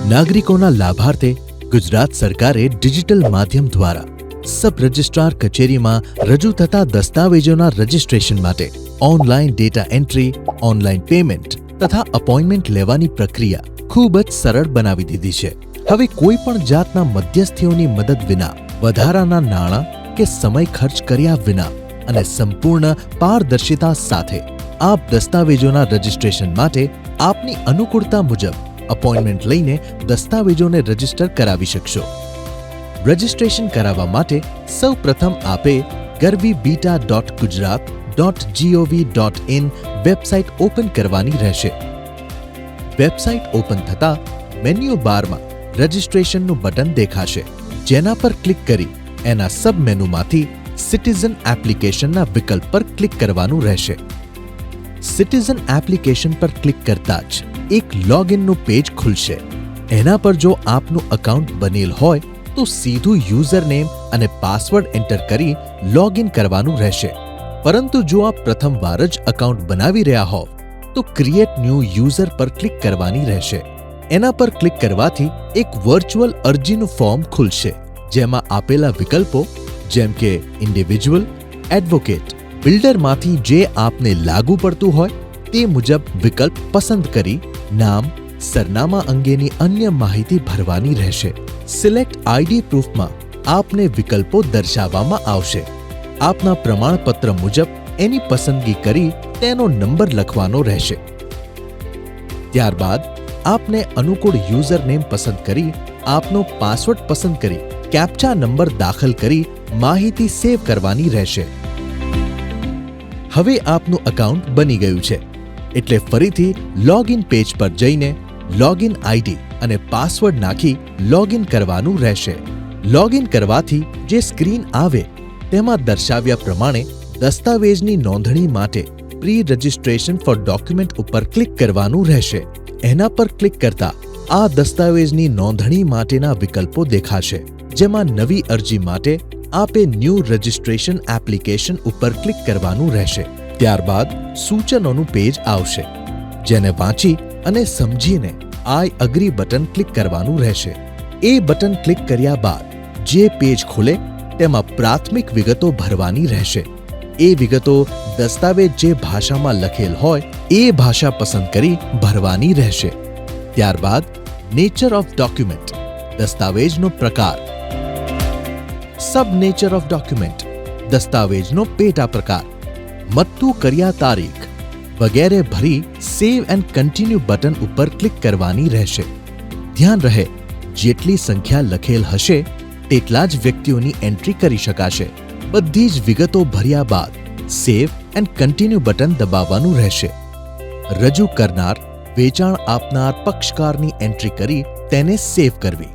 નાગરિકોના લાભાર્થે ગુજરાત સરકારે ડિજિટલ માધ્યમ દ્વારા સબ રજિસ્ટ્રાર કચેરીમાં રજૂ થતા દસ્તાવેજોના રજિસ્ટ્રેશન માટે online data entry, online payment તથા અપોઇન્ટમેન્ટ લેવાની પ્રક્રિયા ખૂબ જ સરળ બનાવી દીધી છે. હવે કોઈ પણ જાતના મધ્યસ્થીઓની મદદ વિના, વધારાના નાણાં કે સમય ખર્ચ કર્યા વિના અને સંપૂર્ણ પારદર્શિતા સાથે આપ દસ્તાવેજોના રજિસ્ટ્રેશન માટે આપની અનુકૂળતા મુજબ અપોઇન્ટમેન્ટ લઈને દસ્તાવેજોને રજિસ્ટર કરાવી શકશો. રજિસ્ટ્રેશન કરાવવા માટે સૌપ્રથમ આપે garbibeta.gujarat.gov.in વેબસાઇટ ઓપન કરવાની રહેશે. વેબસાઇટ ઓપન થતા મેન્યુ બારમાં રજિસ્ટ્રેશનનું બટન દેખાશે, જેના પર ક્લિક કરી એના સબ મેનુમાંથી સિટીઝન એપ્લિકેશનના વિકલ્પ પર ક્લિક કરવાનું રહેશે. સિટીઝન એપ્લિકેશન પર ક્લિક કરતા જ એક લોગિનનું પેજ ખુલશે. એના પર જો આપનું એકાઉન્ટ બનેલ હોય તો સીધું યુઝર નેમ અને પાસવર્ડ એન્ટર કરી લોગિન કરવાનું રહેશે. પરંતુ જો આપ પ્રથમવાર જ એકાઉન્ટ બનાવી રહ્યા હોવ તો ક્રિએટ ન્યૂ યુઝર પર ક્લિક કરવાની રહેશે. એના પર ક્લિક કરવાથી એક વર્ચ્યુઅલ અરજીનું ફોર્મ ખુલશે, જેમાં આપેલા વિકલ્પો જેમ કે ઇન્ડિવિજ્યુઅલ, એડવોકેટ, બિલ્ડરમાંથી જે આપને લાગુ પડતું હોય તે મુજબ વિકલ્પ પસંદ કરી નામ, સરનામા અંગેની અન્ય માહિતી ભરવાની રહેશે. સિલેક્ટ આઈડી પ્રૂફમાં આપને વિકલ્પો દર્શાવવામાં આવશે. આપના પ્રમાણપત્ર મુજબ એની પસંદગી કરી તેનો નંબર લખવાનો રહેશે. ત્યારબાદ આપને અનુકૂળ યુઝર નેમ પસંદ કરી આપનો પાસવર્ડ પસંદ કરી કેપ્ચા નંબર દાખલ કરી માહિતી સેવ કરવાની રહેશે. હવે આપનું એકાઉન્ટ બની ગયું છે, એટલે ફરીથી લોગિન પેજ પર જઈને લોગિન આઈડી અને પાસવર્ડ નાખી લોગિન કરવાનું રહેશે. લોગિન કરવાથી જે સ્ક્રીન આવે તેમાં દર્શાવ્યા પ્રમાણે દસ્તાવેજની નોંધણી માટે પ્રી રજિસ્ટ્રેશન ફોર ડોક્યુમેન્ટ ઉપર ક્લિક કરવાનું રહેશે. એના પર ક્લિક કરતા આ દસ્તાવેજની નોંધણી માટેના વિકલ્પો દેખાશે, જેમાં નવી અરજી માટે આપે ન્યૂ રજિસ્ટ્રેશન એપ્લિકેશન ઉપર ક્લિક કરવાનું રહેશે. ત્યારબાદ સૂચનોનું પેજ આવશે, જેને વાંચી અને સમજીને આઈ અગ્રી બટન ક્લિક કરવાનું રહેશે. એ બટન ક્લિક કર્યા બાદ જે પેજ ખુલે તેમાં પ્રાથમિક વિગતો ભરવાની રહેશે. એ વિગતો દસ્તાવેજ જે ભાષામાં લખેલ હોય એ ભાષા પસંદ કરી ભરવાની રહેશે. ત્યારબાદ નેચર ઓફ ડોક્યુમેન્ટ, દસ્તાવેજનો પ્રકાર, સબ નેચર ઓફ ડોક્યુમેન્ટ, દસ્તાવેજનો પેટા પ્રકાર, મત્તું કર્યા તારીખ વગેરે ભરી સેવ એન્ડ કન્ટિન્યુ બટન ઉપર ક્લિક કરવાની રહેશે. ધ્યાન રહે, જેટલી સંખ્યા લખેલ હશે તેટલા જ વ્યક્તિઓની એન્ટ્રી કરી શકાશે. બધી જ વિગતો ભર્યા બાદ સેવ એન્ડ કન્ટિન્યુ બટન દબાવવાનું રહેશે. રજૂ કરનાર, વેચાણ આપનાર પક્ષકારની એન્ટ્રી કરી તેને સેવ કરવી.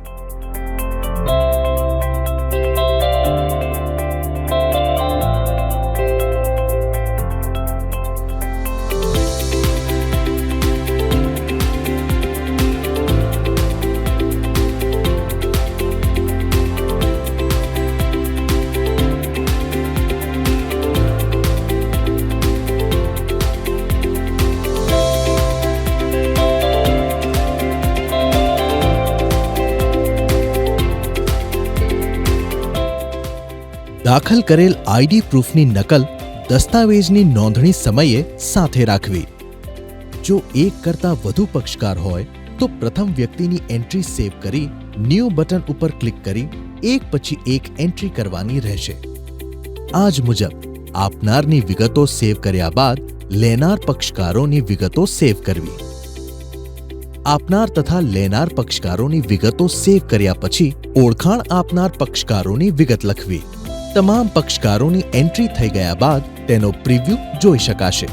દાખલ કરેલ આઈડી પ્રૂફની નકલ દસ્તાવેજની નોંધણી સમયે સાથે રાખવી. જો એક કરતાં વધુ પક્ષકાર હોય તો પ્રથમ વ્યક્તિની એન્ટ્રી સેવ કરી ન્યૂ બટન ઉપર ક્લિક કરી એક પછી એક એન્ટ્રી કરવાની રહેશે. આ જ મુજબ આપનારની વિગતો સેવ કર્યા બાદ લેનાર પક્ષકારોની વિગતો સેવ કરવી. આપનાર તથા લેનાર પક્ષકારોની વિગતો સેવ કર્યા પછી ઓળખાણ આપનાર પક્ષકારોની વિગત લખવી. તમામ પક્ષકારોની એન્ટ્રી થઈ ગયા બાદ તેનો પ્રિવ્યુ જોઈ શકાશે.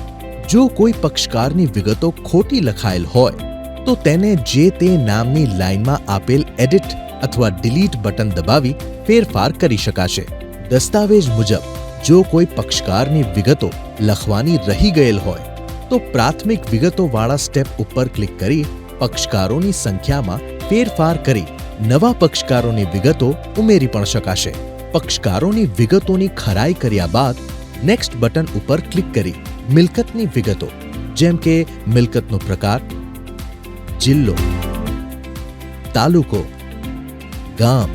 જો કોઈ પક્ષકારની વિગતો ખોટી લખાયેલ હોય તો તેને જે તે નામની લાઇનમાં આપેલ એડિટ અથવા ડિલીટ બટન દબાવી ફેરફાર કરી શકાશે. દસ્તાવેજ મુજબ જો કોઈ પક્ષકારની વિગતો લખવાની રહી ગયેલ હોય તો પ્રાથમિક વિગતોવાળા સ્ટેપ ઉપર ક્લિક કરી પક્ષકારોની સંખ્યામાં ફેરફાર કરી નવા પક્ષકારોની વિગતો ઉમેરી પણ શકાશે. પક્ષકારોની વિગતોની ખરાઈ કર્યા બાદ નેક્સ્ટ બટન ઉપર ક્લિક કરી મિલકતની વિગતો જેમ કે મિલકતનો પ્રકાર, જિલ્લો, તાલુકો, ગામ,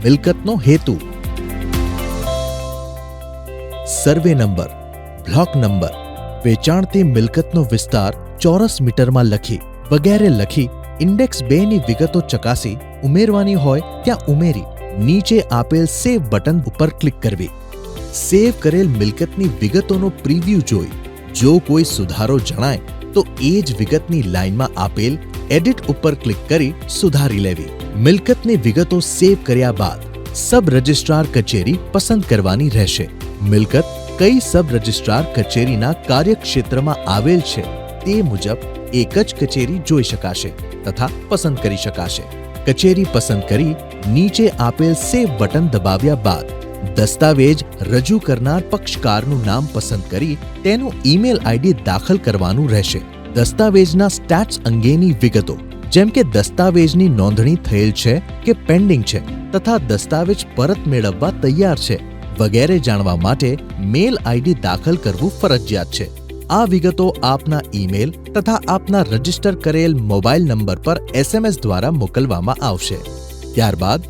મિલકતનો હેતુ, સર્વે નંબર, બ્લોક નંબર, વેચાણતી મિલકતનો વિસ્તાર ચોરસ મીટરમાં લખી વગેરે લખી ઇન્ડેક્સ 2 ની વિગતો ચકાસી ઉમેરવાની હોય ત્યાં ઉમેરી નીચે આપેલ સેવ બટન ઉપર ક્લિક કરવી. સેવ કરેલ મિલકતની વિગતોનો પ્રિવ્યૂ જોઈ જો કોઈ સુધારો જણાય તો એ જ વિગતની લાઇનમાં આપેલ એડિટ ઉપર ક્લિક કરી સુધારી લેવી. મિલકતની વિગતો સેવ કર્યા બાદ સબ રજિસ્ટ્રાર કચેરી પસંદ કરવાની રહેશે. મિલકત કઈ સબ રજિસ્ટ્રાર કચેરીના કાર્યક્ષેત્રમાં આવેલ છે તે મુજબ એક જ કચેરી જોઈ શકાશે તથા પસંદ કરી શકાશે. કચેરી પસંદ કરી નીચે આપેલ સેવ બટન દબાવ્યા બાદ દસ્તાવેજ રજૂ કરનાર પક્ષકારનું નામ પસંદ કરી તેનું ઈમેલ આઈડી દાખલ કરવાનું રહેશે. દસ્તાવેજના સ્ટેટસ અંગેની વિગતો જેમ કે દસ્તાવેજની નોંધણી થયેલ છે કે પેન્ડિંગ છે તથા દસ્તાવેજ પરત મેળવવા તૈયાર છે વગેરે જાણવા માટે મેલ આઈડી દાખલ કરવું ફરજિયાત છે. આ વિગતો આપના ઈમેલ તથા આપના રજીસ્ટર કરેલ મોબાઈલ નંબર પર SMS દ્વારા મોકલવામાં આવશે. ત્યારબાદ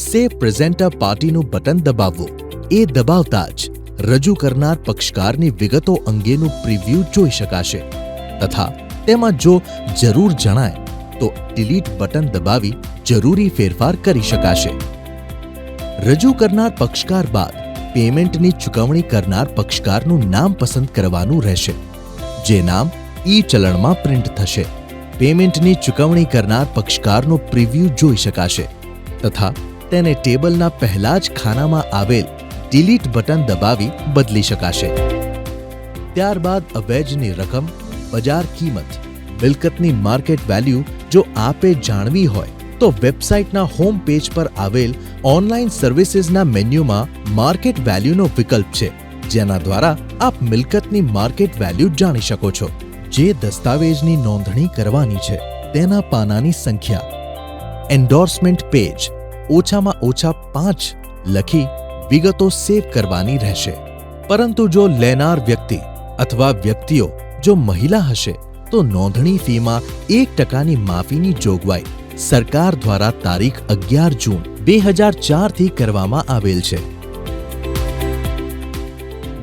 સેવ પ્રેઝેન્ટર પાર્ટીનું બટન દબાવવું. એ દબાવતા જ રજૂ કરનાર પક્ષકારની વિગતો અંગેનું પ્રિવ્યૂ જોઈ શકાશે તથા તેમાં જો જરૂર જણાય તો ડિલીટ બટન દબાવી જરૂરી ફેરફાર કરી શકાશે. રજૂ કરનાર પક્ષકાર બાદ પેમેન્ટની ચૂકવણી કરનાર પક્ષકારનું નામ પસંદ કરવાનું રહેશે જે નામ ઈ ચલણમાં પ્રિન્ટ થશે. પેમેન્ટની ચૂકવણી કરનાર પક્ષકારનો પ્રિવ્યૂ જોઈ શકાશે તથા તેને ટેબલના પહેલા જ ખાનામાં આવેલ ડિલીટ બટન દબાવી બદલી શકાશે. ત્યારબાદ અવેજની રકમ, બજાર કિંમત, મિલકતની માર્કેટ વેલ્યુ જો આપે જાણવી હોય તો વેબસાઇટના હોમ પેજ પર આવેલ ઓનલાઈન સર્વિસીસના મેન્યુમાં માર્કેટ વેલ્યુનો વિકલ્પ છે જેના દ્વારા આપ મિલકતની માર્કેટ વેલ્યુ જાણી શકો છો. જે દસ્તાવેજની નોંધણી કરવાની છે તેના પાનાની સંખ્યા, એન્ડોર્સમેન્ટ પેજ ઓછામાં ઓછા 5 લખી વિગતો સેવ કરવાની રહેશે. પરંતુ જો લેનાર વ્યક્તિ અથવા વ્યક્તિઓ જો મહિલા હશે તો નોંધણી ફીમાં 1% માફીની જોગવાઈ સરકાર દ્વારા તારીખ 11 જૂન 2004 થી કરવામાં આવેલ છે.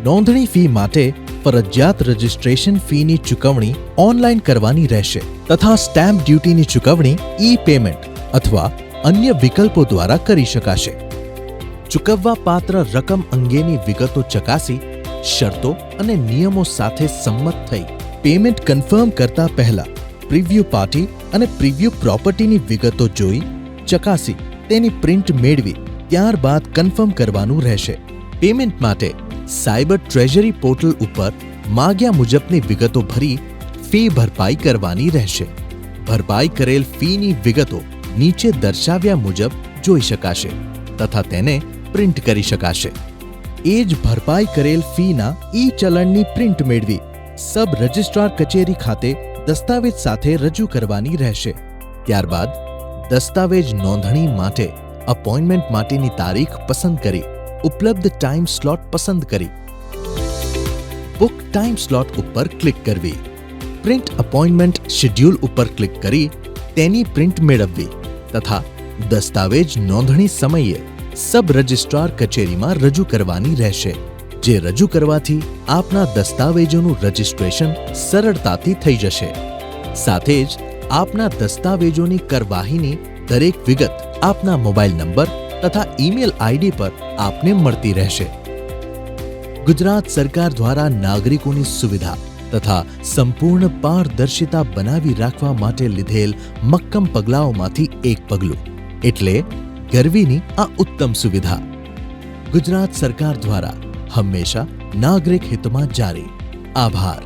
નોંધણી ફી માટે ફરજિયાત રજિસ્ટ્રેશન ફીની ચૂકવણી ઓનલાઈન કરવાની રહેશે તથા સ્ટેમ્પ ડ્યુટીની ચૂકવણી ઈ પેમેન્ટ અથવા અન્ય વિકલ્પો દ્વારા કરી શકાશે. ચૂકવવા પાત્ર રકમ અંગેની વિગતો ચકાસી શરતો અને નિયમો સાથે સંમત થઈ પેમેન્ટ કન્ફર્મ કરતા પહેલા પ્રિવ્યૂ પાર્ટી અને પ્રિવ્યૂ પ્રોપર્ટીની વિગતો જોઈ ચકાસી તેની પ્રિન્ટ મેળવી ત્યારબાદ કન્ફર્મ કરવાનું રહેશે. પેમેન્ટ માટે સાયબર ટ્રેઝરી પોર્ટલ ઉપર માગ્યા મુજબની વિગતો ભરી ફી ભરપાઈ કરવાની રહેશે. ભરપાઈ કરેલ ફીની વિગતો નીચે દર્શાવ્યા મુજબ જોઈ શકાશે તથા તેને પ્રિન્ટ કરી શકાશે. એ જ ભરપાઈ કરેલ ફીના ઈ ચલણની પ્રિન્ટ મેળવી સબ રજિસ્ટ્રાર કચેરી ખાતે દસ્તાવેજ સાથે રજૂ કરવાની રહેશે. ત્યારબાદ દસ્તાવેજ નોંધણી માટે અપોઇન્ટમેન્ટ માટેની તારીખ પસંદ કરી ઉપલબ્ધ ટાઈમ સ્લોટ પસંદ કરી બુક ટાઈમ સ્લોટ ઉપર ક્લિક કરવી. પ્રિન્ટ અપોઇન્ટમેન્ટ શેડ્યુલ ઉપર ક્લિક કરી તેની પ્રિન્ટ મેળવવી તથા દસ્તાવેજ નોંધણી સમયે સબ રજિસ્ટ્રાર કચેરીમાં રજૂ કરવાની રહેશે. જે રજૂ કરવાથી આપના દસ્તાવેજોનું રજિસ્ટ્રેશન સરળતાથી થઈ જશે. સાથે જ આપના દસ્તાવેજોની કરવાહીની દરેક વિગત આપના મોબાઈલ નંબર તથા ઈમેલ આઈડી પર આપને મળતી રહેશે. ગુજરાત સરકાર દ્વારા નાગરિકોની સુવિધા તથા સંપૂર્ણ પારદર્શિતા બનાવી રાખવા માટે લીધેલ મક્કમ પગલાઓમાંથી એક પગલું એટલે ગરવીની આ ઉત્તમ સુવિધા. ગુજરાત સરકાર દ્વારા હંમેશા નાગરિક હિતમાં જારી. આભાર.